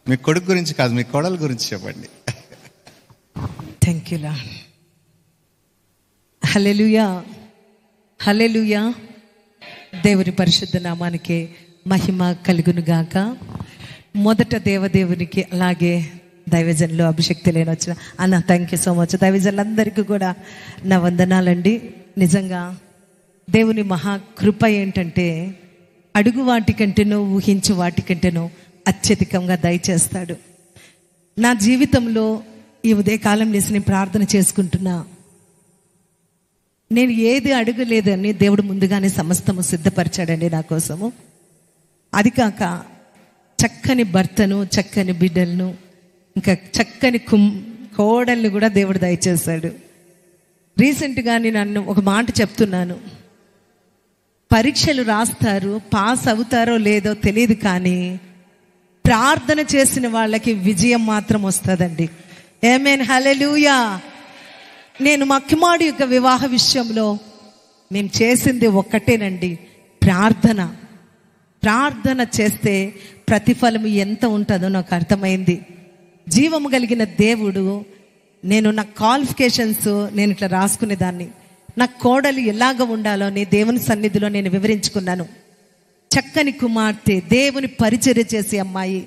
మీ కొడుకు గురించి కాదు, మీ కోడల గురించి చెప్పండి. Thank you Lord. Hallelujah, hallelujah. దేవుని పరిశుద్ధ నామానికి మహిమ కలుగును గాక. మొదట దేవదేవునికి, అలాగే దైవజనులు అభిషక్తి లేని వచ్చిన అన్న థ్యాంక్ యూ సో మచ్. దైవజనులందరికీ కూడా నా వందనాలండి. నిజంగా దేవుని మహాకృప ఏంటంటే అడుగు వాటికంటేనో ఊహించు వాటికంటేనో అత్యధికంగా దయచేస్తాడు. నా జీవితంలో ఈ ఉదయకాలం లేసి నేను ప్రార్థన చేసుకుంటున్నా. నేను ఏది అడగలేదని దేవుడు ముందుగానే సమస్తము సిద్ధపరిచాడండి నా కోసము. అది కాక చక్కని భర్తను, చక్కని బిడ్డలను, ఇంకా చక్కని కోడల్ని కూడా దేవుడు దయచేశాడు. రీసెంట్గా నేను ఒక మాట చెప్తున్నాను. పరీక్షలు రాస్తారు, పాస్ అవుతారో లేదో తెలియదు, కానీ ప్రార్థన చేసిన వాళ్ళకి విజయం మాత్రం వస్తుందండి. ఆమేన్, హల్లెలూయా. నేను మా కుమారుడి యొక్క వివాహ విషయంలో మేము చేసింది ఒక్కటేనండి, ప్రార్థన. ప్రార్థన చేస్తే ప్రతిఫలం ఎంత ఉంటుందో నాకు అర్థమైంది. జీవము కలిగిన దేవుడు, నేను నా క్వాలిఫికేషన్స్ నేను ఇట్లా రాసుకునేదాన్ని. నా కోడలు ఎలాగ ఉండాలో నీ దేవుని సన్నిధిలో నేను వివరించుకున్నాను. చక్కని కుమార్తె, దేవుని పరిచర్య చేసే అమ్మాయి,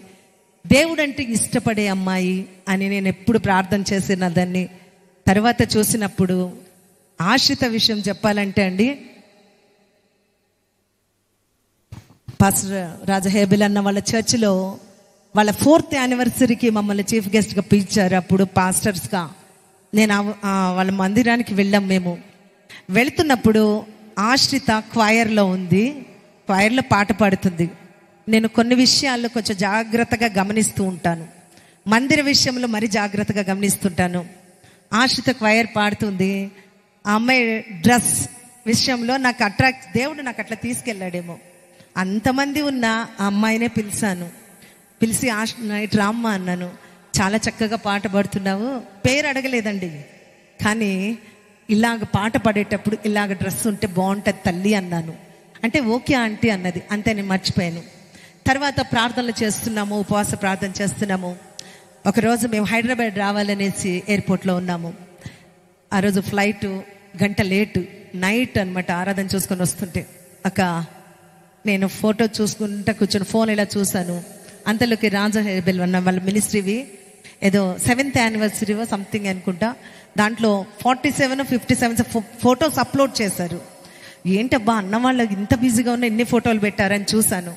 దేవుడంటే ఇష్టపడే అమ్మాయి అని నేను ఎప్పుడు ప్రార్థన చేసిన దాన్ని. తర్వాత చూసినప్పుడు ఆశ్రిత విషయం చెప్పాలంటే అండి, పాస్టర్ రాజహేబిల్ అన్న వాళ్ళ చర్చిలో వాళ్ళ 4th యానివర్సరీకి మమ్మల్ని చీఫ్ గెస్ట్గా పిలిచారు. అప్పుడు పాస్టర్స్గా నేను వాళ్ళ మందిరానికి వెళ్ళాం. మేము వెళుతున్నప్పుడు ఆశ్రిత క్వైర్లో ఉంది, క్వైర్లో పాట పాడుతుంది. నేను కొన్ని విషయాల్లో కొంచెం జాగ్రత్తగా గమనిస్తూ ఉంటాను, మందిర విషయంలో మరీ జాగ్రత్తగా గమనిస్తుంటాను. ఆశ్రిత క్వైర్ పాడుతుంది. ఆ అమ్మాయి డ్రెస్ విషయంలో నాకు దేవుడు నాకు అట్లా తీసుకెళ్ళాడేమో. అంతమంది ఉన్న ఆ అమ్మాయినే పిలిచి నైట్ రామ్మ అన్నాను. చాలా చక్కగా పాట పాడుతున్నావు, పేరు అడగలేదండి, కానీ ఇలాగ పాట పాడేటప్పుడు ఇలాగ డ్రెస్ ఉంటే బాగుంటుంది తల్లి అన్నాను. అంటే ఓకే ఆంటీ అన్నది. అంతే, నేను మర్చిపోయాను. తర్వాత ప్రార్థనలు చేస్తున్నాము, ఉపవాస ప్రార్థన చేస్తున్నాము. ఒకరోజు మేము హైదరాబాద్ రావాలనేసి ఎయిర్పోర్ట్లో ఉన్నాము. ఆ రోజు ఫ్లైట్ గంట లేటు, నైట్ అనమాట. ఆరాధన చూసుకొని వస్తుంటే నేను ఫోటో చూసుకుంటా కూర్చొని ఫోన్ ఇలా చూశాను. అంతలోకి రాజహేబిల్ అన్న వాళ్ళ మినిస్ట్రీవి ఏదో 7th యానివర్సరీ సంథింగ్ అనుకుంటా, దాంట్లో 47 57 ఫొటోస్ అప్లోడ్ చేశారు. ఏంటబ్బా అన్న వాళ్ళు ఇంత బిజీగా ఉన్న ఎన్ని ఫోటోలు పెట్టారని చూశాను.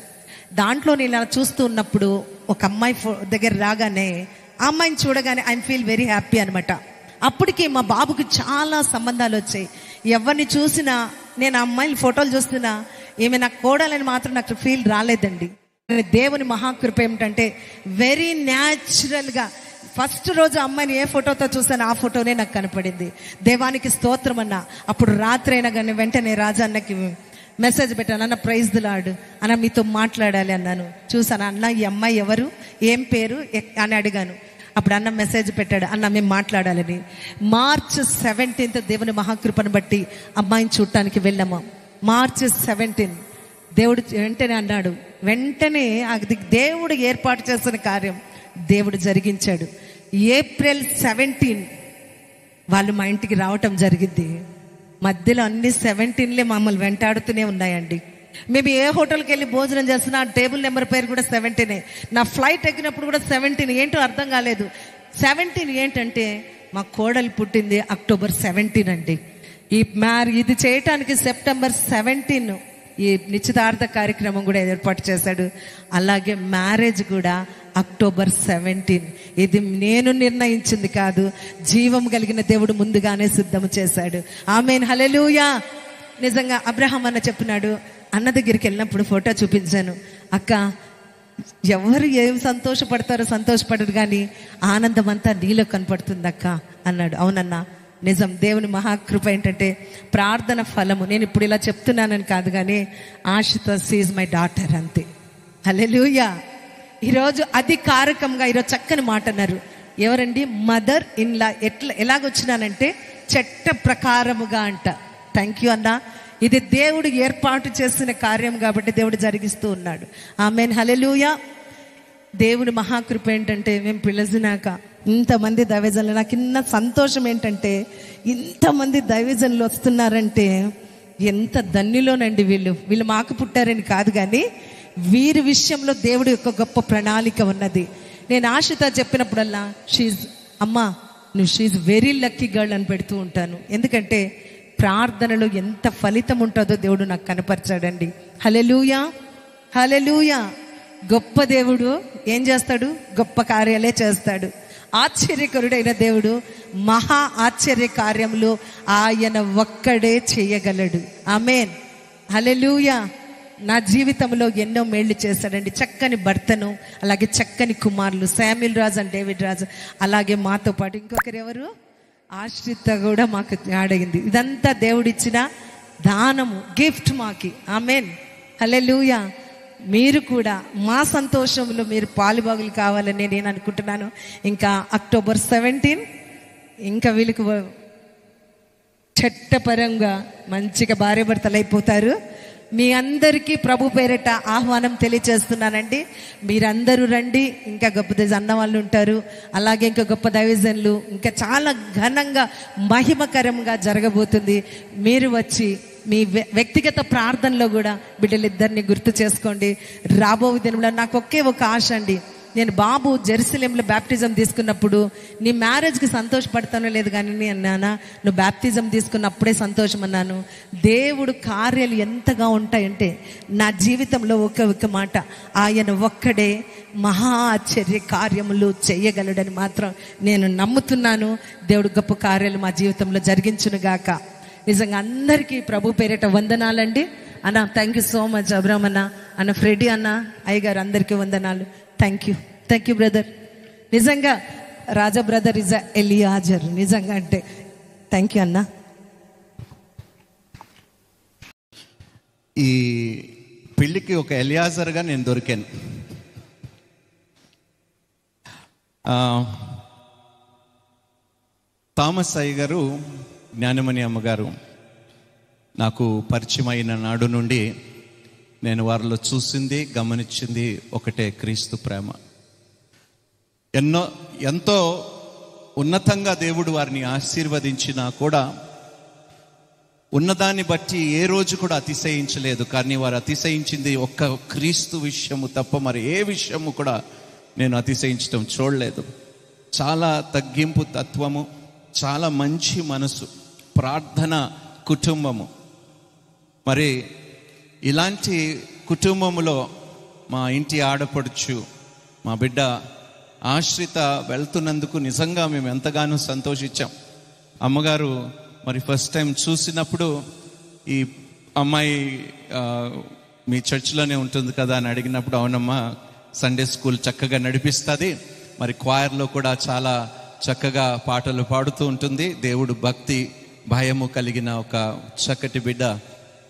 దాంట్లో నేను ఇలా చూస్తూ ఉన్నప్పుడు ఒక అమ్మాయి దగ్గర రాగానే, ఆ అమ్మాయిని చూడగానే ఐ ఫీల్ వెరీ హ్యాపీ అనమాట. అప్పటికి మా బాబుకి చాలా సంబంధాలు వచ్చాయి. ఎవరిని చూసినా నేను ఆ అమ్మాయిని ఫోటోలు చూస్తున్నా, ఏమి నాకు కోడాలని మాత్రం నాకు ఫీల్ రాలేదండి. దేవుని మహాకృప ఏమిటంటే వెరీ న్యాచురల్గా ఫస్ట్ రోజు అమ్మాయిని ఏ ఫోటోతో చూసాను ఆ ఫోటోనే నాకు కనపడింది. దేవానికి స్తోత్రం అన్న. అప్పుడు రాత్రి అయినా కానీ వెంటనే రాజా అన్నకి మెసేజ్ పెట్టాను, అన్న ప్రైజ్ ది లార్డ్ అన్న, మీతో మాట్లాడాలి అన్నాను. చూసాను, అన్న ఈ అమ్మాయి ఎవరు, ఏం పేరు అని అడిగాను. అప్పుడు అన్న మెసేజ్ పెట్టాడు, అన్న మేము మాట్లాడాలని. March 17th దేవుని మహాకృపను బట్టి అమ్మాయిని చూడటానికి వెళ్ళాము. March 17 దేవుడు వెంటనే అన్నాడు. వెంటనే అది దేవుడు ఏర్పాటు చేసిన కార్యం దేవుడు జరిగించాడు. April 17 వాళ్ళు మా ఇంటికి రావటం జరిగింది. మధ్యలో అన్ని 17లే మమ్మల్ని వెంటాడుతూనే ఉన్నాయండి. మేము ఏ హోటల్కి వెళ్ళి భోజనం చేస్తున్నా టేబుల్ నెంబర్ పేరు కూడా 17. నా ఫ్లైట్ ఎక్కినప్పుడు కూడా 17. ఏంటో అర్థం కాలేదు. 17 ఏంటంటే మా కోడలు పుట్టింది October 17 అండి. ఇది చేయటానికి September 17 ఈ నిశ్చితార్థ కార్యక్రమం కూడా ఏర్పాటు చేశాడు. అలాగే మ్యారేజ్ కూడా October 17. ఇది నేను నిర్ణయించింది కాదు, జీవం కలిగిన దేవుడు ముందుగానే సిద్ధం చేశాడు. ఆమేన్, హల్లెలూయా. నిజంగా అబ్రహాం అన్న చెప్పినాడు, అన్న దగ్గరికి వెళ్ళినప్పుడు ఫోటో చూపించాను. అక్క ఎవరు ఏం సంతోషపడతారో సంతోషపడరు, కానీ ఆనందం అంతా నీలో కనపడుతుంది అక్క అన్నాడు. అవునన్నా, నిజం. దేవుని మహాకృప ఏంటంటే ప్రార్థన ఫలము. నేను ఇప్పుడు ఇలా చెప్తున్నానని కాదు, కానీ ఆశిత ఈజ్ మై డాటర్, అంతే. హల్లెలూయా. ఈరోజు అధికారికంగా ఈరోజు చక్కని మాట అన్నారు. ఎవరండి? Mother in law. ఎలాగొచ్చినానంటే చట్ట ప్రకారముగా అంట. థ్యాంక్ యూ అన్న. ఇది దేవుడు ఏర్పాటు చేసిన కార్యం కాబట్టి దేవుడు జరిగిస్తూ ఉన్నాడు. ఆమేన్, హల్లెలూయా. దేవుని మహాకృప ఏంటంటే మేము పిలిచినాక ఇంతమంది దైవజనులు, నాకు ఇన్న సంతోషం ఏంటంటే ఇంతమంది దైవజనులు వస్తున్నారంటే ఎంత ధన్యులోనండి. వీళ్ళు మాకు పుట్టారని కాదు, కానీ వీరి విషయంలో దేవుడి యొక్క గొప్ప ప్రణాళిక ఉన్నది. నేను ఆశతో చెప్పినప్పుడల్లా షీజ్ వెరీ లక్కీ గర్ల్ అని పెడుతూ ఉంటాను. ఎందుకంటే ప్రార్థనలో ఎంత ఫలితం ఉంటుందో దేవుడు నాకు కనపరిచాడండి. హల్లెలూయా, హల్లెలూయా. గొప్ప దేవుడు ఏం చేస్తాడు? గొప్ప కార్యాలే చేస్తాడు. ఆశ్చర్యకరుడైన దేవుడు, మహా ఆశ్చర్య కార్యములు ఆయన ఒక్కడే చేయగలడు. ఆమేన్, హల్లెలూయా. నా జీవితంలో ఎన్నో మేళ్లు చేశాడండి. చక్కని భర్తను, అలాగే చక్కని కుమారులు శామ్యూల్ రాజు అండ్ డేవిడ్ రాజు, అలాగే మాతో పాటు ఇంకొకరు ఎవరు, ఆశ్రిత కూడా మాకు అడిగింది. ఇదంతా దేవుడిచ్చిన దానము, గిఫ్ట్ మాకి. ఆమేన్, హల్లెలూయా. మీరు కూడా మా సంతోషంలో మీరు పాలుబాగులు కావాలని నేను అనుకుంటున్నాను. ఇంకా October 17 ఇంకా వీళ్ళకి చట్టపరంగా మంచిగా భార్యాభర్తలు అయిపోతారు. మీ అందరికీ ప్రభు పేరిట ఆహ్వానం తెలియజేస్తున్నానండి. మీరందరూ రండి. ఇంకా గొప్ప అన్న వాళ్ళు ఉంటారు, అలాగే ఇంకా గొప్ప దైవజనులు, ఇంకా చాలా ఘనంగా మహిమకరంగా జరగబోతుంది. మీరు వచ్చి మీ వ్యక్తిగత ప్రార్థనలో కూడా బిడ్డలిద్దరిని గుర్తు చేసుకోండి. రాబో దినంలో నాకు ఒక ఆశ అండి. నేను బాబు జెరూసలేంలో బ్యాప్టిజం తీసుకున్నప్పుడు నీ మ్యారేజ్కి సంతోషపడతానో లేదు కానీ నేను అన్నానా, నువ్వు బ్యాప్టిజం తీసుకున్నప్పుడే సంతోషం అన్నాను. దేవుడు కార్యాలు ఎంతగా ఉంటాయంటే నా జీవితంలో ఒక మాట, ఆయన ఒక్కడే మహా ఆశ్చర్య కార్యములు చేయగలడని మాత్రం నేను నమ్ముతున్నాను. దేవుడు గొప్ప కార్యాలు మా జీవితంలో జరిగించునుగాక. నిజంగా అందరికీ ప్రభు పేరిట వందనాలండి. అన్న thank you so much. Abram అన్న ఫ్రెడీ అన్న, అయ్యగారు అందరికీ వందనాలు. Thank you brother. నిజంగా రాజా బ్రదర్ ఇస్ ఎలియాజర్. నిజంగా అంటే థ్యాంక్ యూ అన్న. ఈ పెళ్ళికి ఒక ఎలియాజర్గా నేను దొరికాను. థామస్ అయ్య గారు, జ్ఞానమణి అమ్మగారు నాకు పరిచయం అయిన నాడు నుండి నేను వారిలో చూసింది, గమనించింది ఒకటే, క్రీస్తు ప్రేమ. ఎంతో ఉన్నతంగా దేవుడు వారిని ఆశీర్వదించినా కూడా ఉన్నదాన్ని బట్టి ఏ రోజు కూడా అతిశయించలేదు. కానీ వారు అతిశయించింది ఒక్క క్రీస్తు విషయము తప్ప మరి ఏ విషయము కూడా నేను అతిశయించడం చూడలేదు. చాలా తగ్గింపు తత్వము, చాలా మంచి మనసు, ప్రార్థన కుటుంబము. మరి ఇలాంటి కుటుంబములో మా ఇంటి ఆడపడుచు, మా బిడ్డ ఆశ్రిత వెళ్తున్నందుకు నిజంగా మేము ఎంతగానో సంతోషించాం. అమ్మగారు మరి ఫస్ట్ టైం చూసినప్పుడు ఈ అమ్మాయి మీ చర్చిలోనే ఉంటుంది కదా అని అడిగినప్పుడు, అవునమ్మా సండే స్కూల్ చక్కగా నడిపిస్తుంది, మరి క్వాయర్లో కూడా చాలా చక్కగా పాటలు పాడుతూ ఉంటుంది, దేవుడు భక్తి భయము కలిగిన ఒక చక్కటి బిడ్డ,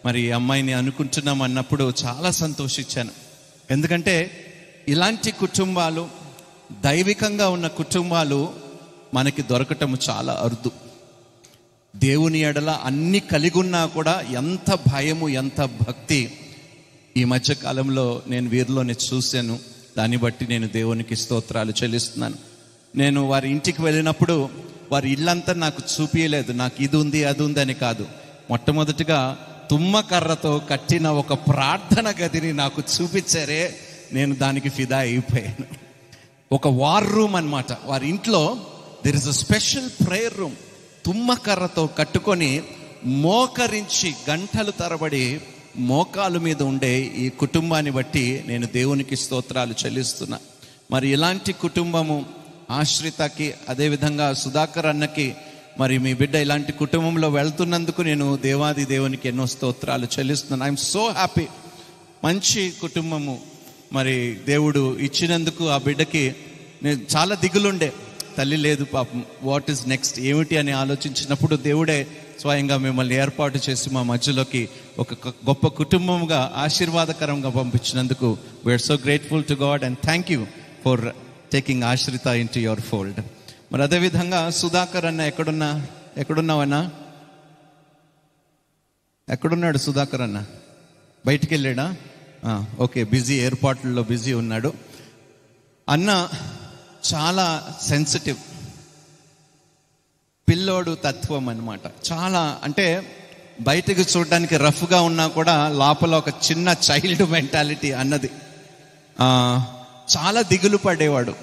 మరి అమ్మాయిని అనుకుంటున్నాం అన్నప్పుడు చాలా సంతోషించాను. ఎందుకంటే ఇలాంటి కుటుంబాలు, దైవికంగా ఉన్న కుటుంబాలు మనకి దొరకటం చాలా అరుదు. దేవుని ఎడల అన్ని కలిగి ఉన్నా కూడా ఎంత భయము, ఎంత భక్తి ఈ మధ్య కాలంలో నేను వీరిలోనే చూశాను. దాన్ని బట్టి నేను దేవునికి స్తోత్రాలు చెల్లిస్తున్నాను. నేను వారి ఇంటికి వెళ్ళినప్పుడు వారి ఇల్లంతా నాకు చూపించలేదు, నాకు ఇది ఉంది అది ఉంది అని కాదు. మొట్టమొదటిగా తుమ్మకర్రతో కట్టిన ఒక ప్రార్థన గదిని నాకు చూపించారే, నేను దానికి ఫిదా అయిపోయాను. ఒక వార్ రూమ్ అన్నమాట. వారి ఇంట్లో there is a special prayer room. తుమ్మకర్రతో కట్టుకొని మోకరించి గంటలు తరబడి మోకాలు మీద ఉండే ఈ కుటుంబాన్ని బట్టి నేను దేవునికి స్తోత్రాలు చెల్లిస్తున్నా. మరి ఇలాంటి కుటుంబము ఆశ్రితకి, అదేవిధంగా సుధాకర్ అన్నకి, మరి మీ బిడ్డ ఇలాంటి కుటుంబంలో వెళ్తున్నందుకు నేను దేవాది దేవునికి ఎన్నో స్తోత్రాలు చెల్లిస్తున్నాను. I'm so happy. మంచి కుటుంబము మరి దేవుడు ఇచ్చినందుకు. ఆ బిడ్డకి నేను చాలా దిగులుండే, తల్లి లేదు పాపం, వాట్ ఈస్ నెక్స్ట్, ఏమిటి అని ఆలోచించినప్పుడు దేవుడే స్వయంగా మిమ్మల్ని ఏర్పాటు చేసి మా మధ్యలోకి ఒక గొప్ప కుటుంబంగా ఆశీర్వాదకరంగా పంపించినందుకు we're so grateful to God and thank you for taking Ashrita into your fold. మరి అదేవిధంగా సుధాకర్ అన్న ఎక్కడున్నావన్నా? ఎక్కడున్నాడు సుధాకర్ అన్న? బయటికి వెళ్ళాడా? ఓకే, బిజీ, ఏర్పాట్లలో బిజీ ఉన్నాడు. అన్న చాలా సెన్సిటివ్, పిల్లోడు తత్వం అన్నమాట. చాలా అంటే బయటకు చూడడానికి రఫ్గా ఉన్నా కూడా లోపల ఒక చిన్న చైల్డ్ మెంటాలిటీ అన్నది. చాలా దిగులు పడేవాడు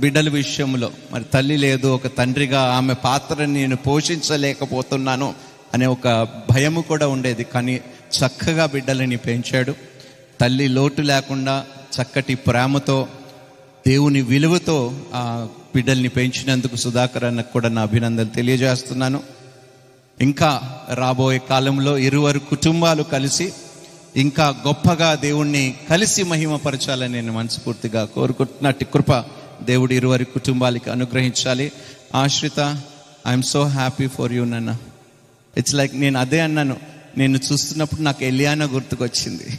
బిడ్డల విషయంలో. మరి తల్లి లేదు, ఒక తండ్రిగా ఆమె పాత్రని నేను పోషించలేకపోతున్నాను అనే ఒక భయము కూడా ఉండేది. కానీ చక్కగా బిడ్డలని పెంచాడు. తల్లి లోటు లేకుండా చక్కటి ప్రేమతో దేవుని విలువతో ఆ బిడ్డల్ని పెంచినందుకు సుధాకర్ అన్నకు కూడా నా అభినందనలు తెలియజేస్తున్నాను. ఇంకా రాబోయే కాలంలో ఇరువురు కుటుంబాలు కలిసి ఇంకా గొప్పగా దేవుణ్ణి కలిసి మహిమపరచాలని నేను మనస్ఫూర్తిగా కోరుకుంటున్నట్టు కృప దేవుడు ఇరువురి కుటుంబాలకి అనుగ్రహించాలి. ఆశ్రిత, I'm so happy for you నాన్న. ఇట్స్ లైక్ నేను అదే అన్నాను, నేను చూస్తున్నప్పుడు నాకు ఎలియానా గుర్తుకొచ్చింది.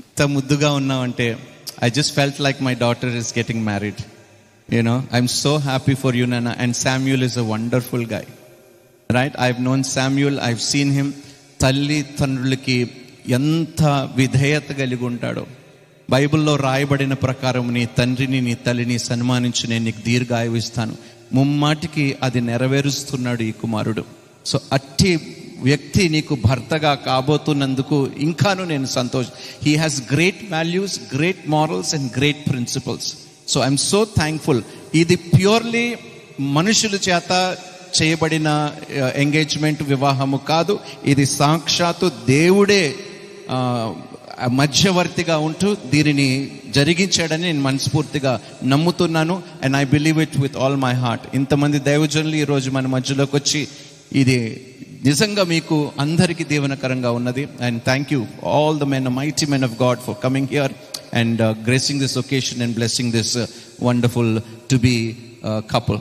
ఇంత ముద్దుగా ఉన్నావంటే I just felt like my daughter is getting married. You know, I'm so happy for you, Nana. And Samuel is a wonderful guy. Right? I've known Samuel. I've seen him. తల్లి తండ్రులకి ఎంత విధేయత కలిగి ఉంటాడో. బైబిల్లో రాయబడిన ప్రకారం నీ తండ్రిని నీ తల్లిని సన్మానించి నేను నీకు దీర్ఘాయువు ఇస్తాను. ముమ్మాటికి అది నెరవేరుస్తున్నాడు ఈ కుమారుడు. సో అట్టి వ్యక్తి నీకు భర్తగా కాబోతున్నందుకు ఇంకాను నేను సంతోషం. He has great values, great morals and great principles. So I'm so thankful. ఇది ప్యూర్లీ మనుషుల చేత చేయబడిన ఎంగేజ్మెంట్, వివాహము కాదు. ఇది సాక్షాత్తు దేవుడే మధ్యవర్తిగా ఉంటూ దీనిని జరిగించాడని నేను మనస్ఫూర్తిగా నమ్ముతున్నాను. And I believe it with all my heart. ఇంతమంది దైవజనులు ఈరోజు మన మధ్యలోకి వచ్చి ఇది నిజంగా మీకు అందరికీ దీవెనకరంగా ఉన్నది. And thank you all the men, mighty men of God for coming here and gracing this occasion and blessing this wonderful to be couple.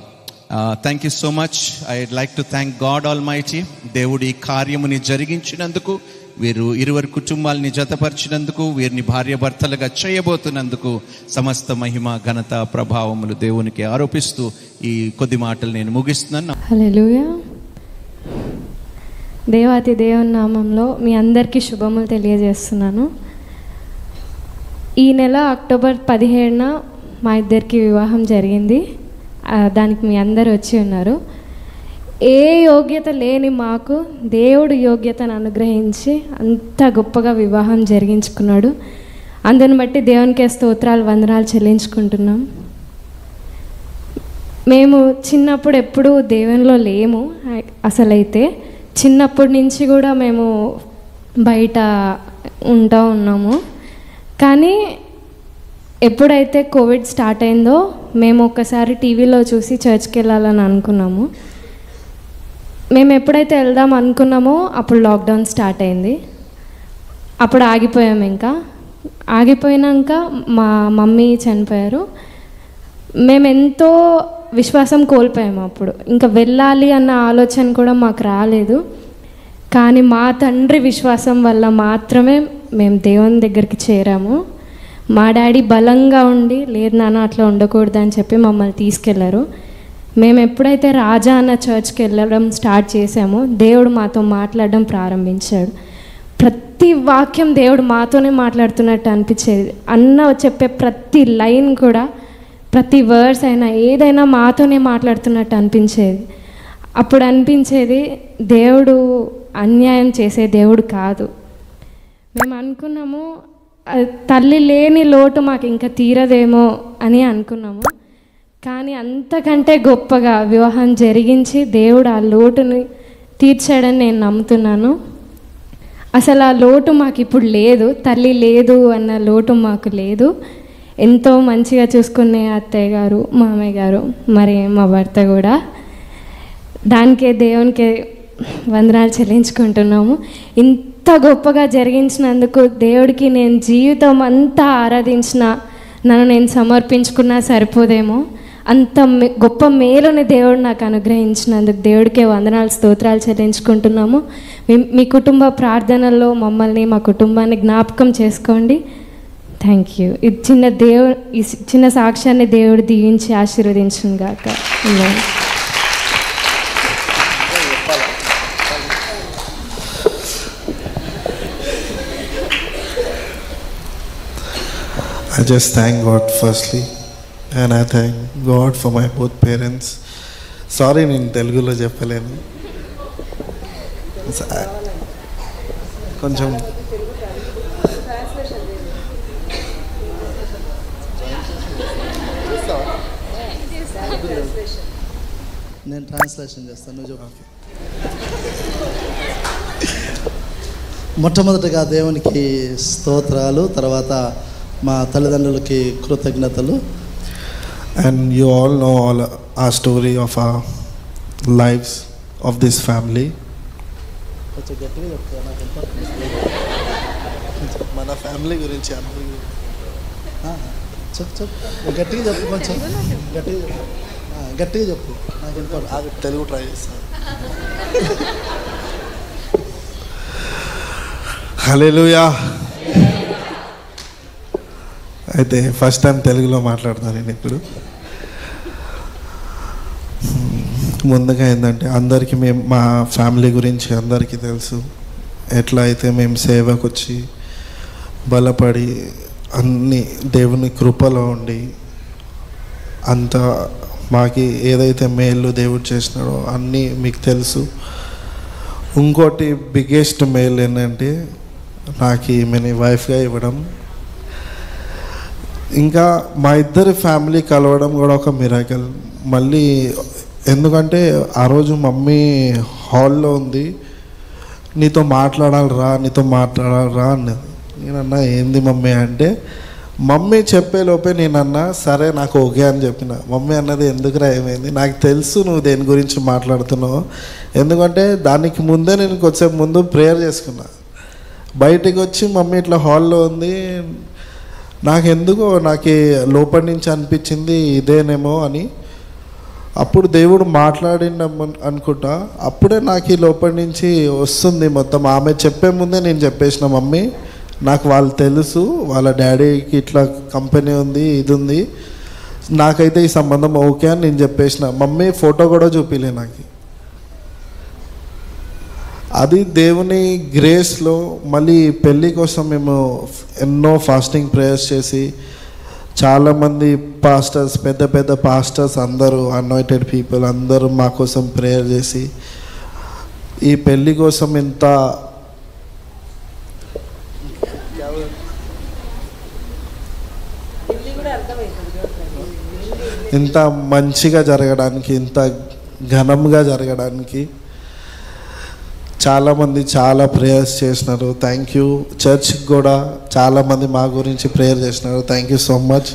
Thank you so much. I'd like to thank God almighty. దేవుడు ఈ కార్యముని జరిగించినందుకు, వీరు ఇరువురు కుటుంబాలని జతపరిచినందుకు, వీరిని భార్యాభర్తలుగా చేయబోతున్నందుకు సమస్త మహిమ, ఘనత, ప్రభావములు దేవునికి ఆరోపిస్తూ ఈ కొద్ది మాటలు నేను ముగిస్తున్నాను. హల్లెలూయా. దేవాతి దేవుని నామంలో మీ అందరికీ శుభములు తెలియజేస్తున్నాను. ఈ నెల అక్టోబర్ 17న మా ఇద్దరికి వివాహం జరిగింది. దానికి మీ అందరు వచ్చి ఉన్నారు. ఏ యోగ్యత లేని మాకు దేవుడు యోగ్యతను అనుగ్రహించి అంత గొప్పగా వివాహం జరిగించుకున్నాడు. అందుని బట్టి దేవునికే స్తోత్రాలు, వందనాలు చెల్లించుకుంటున్నాం. మేము చిన్నప్పుడు ఎప్పుడూ దేవునిలో లేము. అసలైతే చిన్నప్పటి నుంచి కూడా మేము బయట ఉన్నాము. కానీ ఎప్పుడైతే కోవిడ్ స్టార్ట్ అయిందో మేము ఒక్కసారి టీవీలో చూసి చర్చ్కి వెళ్ళాలని అనుకున్నాము. మేము ఎప్పుడైతే వెళ్దాం అనుకున్నామో అప్పుడు లాక్డౌన్ స్టార్ట్ అయింది. అప్పుడు ఆగిపోయాము. ఇంకా ఆగిపోయినాక మా మమ్మీ చనిపోయారు. మేము ఎంతో విశ్వాసం కోల్పోయాము. అప్పుడు ఇంకా వెళ్ళాలి అన్న ఆలోచన కూడా మాకు రాలేదు. కానీ మా తండ్రి విశ్వాసం వల్ల మాత్రమే మేము దేవుని దగ్గరికి చేరాము. మా డాడీ బలంగా ఉండి, లేదు నాన్న అట్లా ఉండకూడదు అని చెప్పి మమ్మల్ని తీసుకెళ్లారు. మేము ఎప్పుడైతే రాజా అన్న చర్చ్కి వెళ్ళడం స్టార్ట్ చేసామో దేవుడు మాతో మాట్లాడడం ప్రారంభించాడు. ప్రతి వాక్యం దేవుడు మాతోనే మాట్లాడుతున్నట్టు అనిపించేది. అన్న చెప్పే ప్రతి లైన్ కూడా, ప్రతి వర్డ్స్ అయినా ఏదైనా మాతోనే మాట్లాడుతున్నట్టు అనిపించేది. అప్పుడు అనిపించేది దేవుడు అన్యాయం చేసే దేవుడు కాదు. మేము అనుకున్నాము తల్లి లేని లోటు మాకు ఇంకా తీరదేమో అని అనుకున్నాము. కానీ అంతకంటే గొప్పగా వివాహం జరిగించి దేవుడు ఆ లోటుని తీర్చాడని నేను నమ్ముతున్నాను. అసలు ఆ లోటు మాకు ఇప్పుడు లేదు. తల్లి లేదు అన్న లోటు మాకు లేదు. ఎంతో మంచిగా చూసుకునే అత్తయ్య గారు, మామయ్య గారు, మరి మా భర్త కూడా. దానికే దేవునికే వందనాలు చెల్లించుకుంటున్నాము. ఇంత గొప్పగా జరిగించినందుకు దేవుడికి నేను జీవితం అంతా ఆరాధించిన, నన్ను నేను సమర్పించుకున్నా సరిపోదేమో. అంత గొప్ప మేలుని దేవుడు నాకు అనుగ్రహించినందుకు దేవుడికే వందనాలు, స్తోత్రాలు చెల్లించుకుంటున్నాము. మీ కుటుంబ ప్రార్థనల్లో మమ్మల్ని, మా కుటుంబాన్ని జ్ఞాపకం చేసుకోండి. Thank you. ఈ చిన్న సాక్ష్యాన్ని దేవుడు దీవించి ఆశీర్వదించును గాక. I just thank God firstly and I thank God for my both parents. Sorry, నేను తెలుగులో చెప్పలేను. కొంచెం నేను ట్రాన్స్లేషన్ చేస్తాను, నువ్వు చెప్పు. మొట్టమొదటిగా దేవునికి స్తోత్రాలు, తర్వాత మా తల్లిదండ్రులకి కృతజ్ఞతలు. And you all know our story of our lives of this family. కొంచెం గట్టిగా చెప్తా, నాకు మన ఫ్యామిలీ గురించి చెప్పు గట్టిగా చెప్పు, కొంచెం గట్టిగా చెప్పు, గట్టిగా చెప్పు, నాకు తెలుగు ట్రై చేస్తాను. హల్లెలూయా. అయితే ఫస్ట్ టైం తెలుగులో మాట్లాడతాను నేను ఇప్పుడు. ముందుగా ఏంటంటే అందరికీ మా ఫ్యామిలీ గురించి అందరికీ తెలుసు. ఎట్లా అయితే మేము సేవకు వచ్చి బలపడి అన్ని దేవుని కృపలో ఉండి అంత మాకి ఏదైతే మేలు దేవుడు చేసినాడో అన్నీ మీకు తెలుసు. ఇంకోటి బిగ్గెస్ట్ మేల్ ఏంటంటే నాకు ఈమెని వైఫ్గా ఇవ్వడం, ఇంకా మా ఇద్దరి ఫ్యామిలీ కలవడం కూడా ఒక మిరాకిల్. మళ్ళీ ఎందుకంటే ఆ రోజు మమ్మీ హాల్లో ఉంది, నీతో మాట్లాడాలిరా అన్నది. నేనన్నా ఏంది మమ్మీ అంటే, మమ్మీ చెప్పేలోపే నేనన్నా సరే నాకు ఓకే అని చెప్పిన. మమ్మీ అన్నది ఎందుకురా ఏమైంది, నాకు తెలుసు నువ్వు దేని గురించి మాట్లాడుతున్నావు, ఎందుకంటే దానికి ముందే నేను కొంచెం ముందు ప్రేయర్ చేసుకున్నా. బయటికి వచ్చి మమ్మీ ఇట్లా హాల్లో ఉంది, నాకు లోపలి నుంచి అనిపించింది ఇదేనేమో అని. అప్పుడు దేవుడు మాట్లాడిండ అనుకుంటా. అప్పుడే నాకు లోపలి నుంచి వస్తుంది మొత్తం. ఆమె చెప్పే ముందే నేను చెప్పేసిన, మమ్మీ నాకు వాళ్ళు తెలుసు, వాళ్ళ డాడీకి ఇట్లా కంపెనీ ఉంది, ఇది ఉంది, నాకైతే ఈ సంబంధం ఓకే అని నేను చెప్పేసిన. మమ్మీ ఫోటో కూడా చూపిలే నాకు. అది దేవుని గ్రేస్లో. మళ్ళీ పెళ్ళి కోసం మేము ఎన్నో ఫాస్టింగ్ ప్రేయర్స్ చేసి, చాలామంది పాస్టర్స్, పెద్ద పెద్ద పాస్టర్స్ అందరూ, అనాయింటెడ్ పీపుల్ అందరూ మా కోసం ప్రేయర్ చేసి ఈ పెళ్ళి కోసం ఇంత మంచిగా జరగడానికి, ఇంత ఘనంగా జరగడానికి చాలామంది చాలా ప్రేయర్స్ చేసినారు. Thank you. చర్చ్కి కూడా చాలామంది మా గురించి ప్రేయర్ చేసినారు. Thank you so much.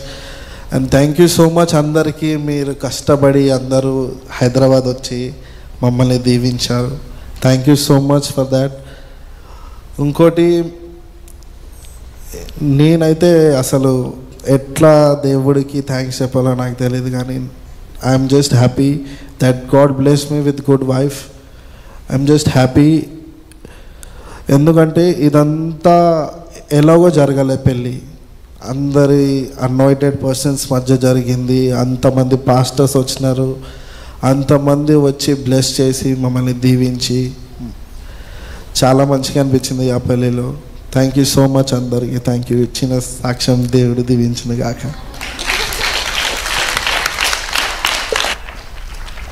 And thank you so much అందరికీ. మీరు కష్టపడి అందరూ హైదరాబాద్ వచ్చి మమ్మల్ని దీవించారు. Thank you so much for that. ఇంకోటి, నేనైతే అసలు ఎట్లా దేవుడికి థ్యాంక్స్ చెప్పాలో నాకు తెలియదు, కానీ I'm just happy that God bless me with good wife. I'm just happy. ఎందుకంటే ఇదంతా ఎలాగో జరగలే, పెళ్ళి అందరి అనాయింటెడ్ పర్సన్స్ మధ్య జరిగింది. అంతమంది పాస్టర్స్ వచ్చినారు, అంతమంది వచ్చి బ్లెస్ చేసి మమ్మల్ని దీవించి చాలా మంచిగా అనిపించింది ఆ పెళ్ళిలో. థ్యాంక్ యూ సో మచ్ అందరికీ. Thank you. ఇచ్చిన సాక్ష్యం దేవుడు దీవించిన గాక.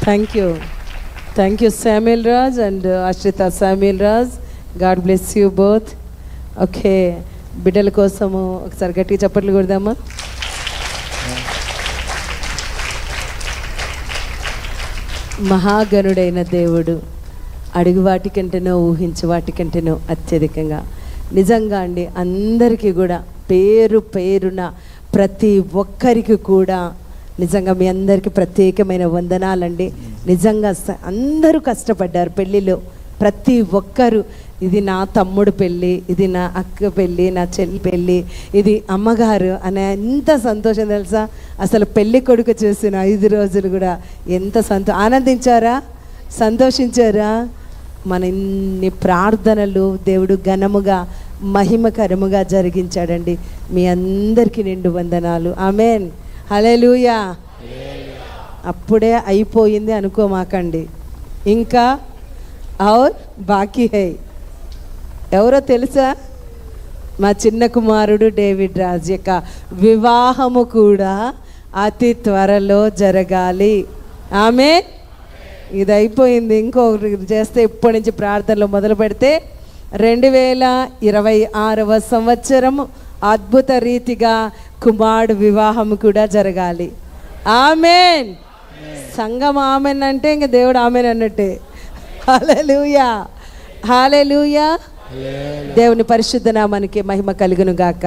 Thank you Samuel Raj and Ashrita Samuel Raj. God bless you both. Okay, బిడ్డల కోసము ఒకసారి గట్టిగా చప్పట్లు కొడదామా? మహాగణుడైన దేవుడు అడుగు వాటికంటేనో ఊహించే వాటికంటేనో అత్యధికంగా, నిజంగా అండి అందరికీ కూడా పేరు పేరున ప్రతి ఒక్కరికి కూడా నిజంగా మీ అందరికీ ప్రత్యేకమైన వందనాలండి. నిజంగా అందరూ కష్టపడ్డారు పెళ్ళిలో, ప్రతి ఒక్కరు. ఇది నా తమ్ముడు పెళ్ళి, ఇది నా అక్క పెళ్ళి, నా చెల్లి పెళ్ళి, ఇది అమ్మగారు అనే ఎంత సంతోషం తెలుసా. అసలు పెళ్ళి కొడుకు చేసిన 5 రోజులు కూడా ఎంత ఆనందించారా, సంతోషించారా? మన ఇన్ని ప్రార్థనలు దేవుడు ఘనముగా మహిమకరముగా జరిగించాడండి. మీ అందరికీ నిండు వందనాలు. ఆమేన్. హల్లెలూయా. అప్పుడే అయిపోయింది అనుకోమాకండి, ఇంకా ఔర్ బాకీ హై. ఎవరో తెలుసా? మా చిన్న కుమారుడు డేవిడ్ రాజ్ యొక్క వివాహము కూడా అతి త్వరలో జరగాలి. ఆమె ఇది అయిపోయింది. ఇంకొకటి చేస్తే ఇప్పటి నుంచి ప్రార్థనలో మొదలు పెడితే 2026వ సంవత్సరం అద్భుత రీతిగా కుమారుడు వివాహం కూడా జరగాలి. ఆమెన్. సంఘం ఆమెన్ అంటే ఇంక దేవుడు ఆమెన్ అన్నట్టే. హల్లెలూయా, హల్లెలూయా. దేవుని పరిశుద్ధ నామానికి మహిమ కలుగును గాక.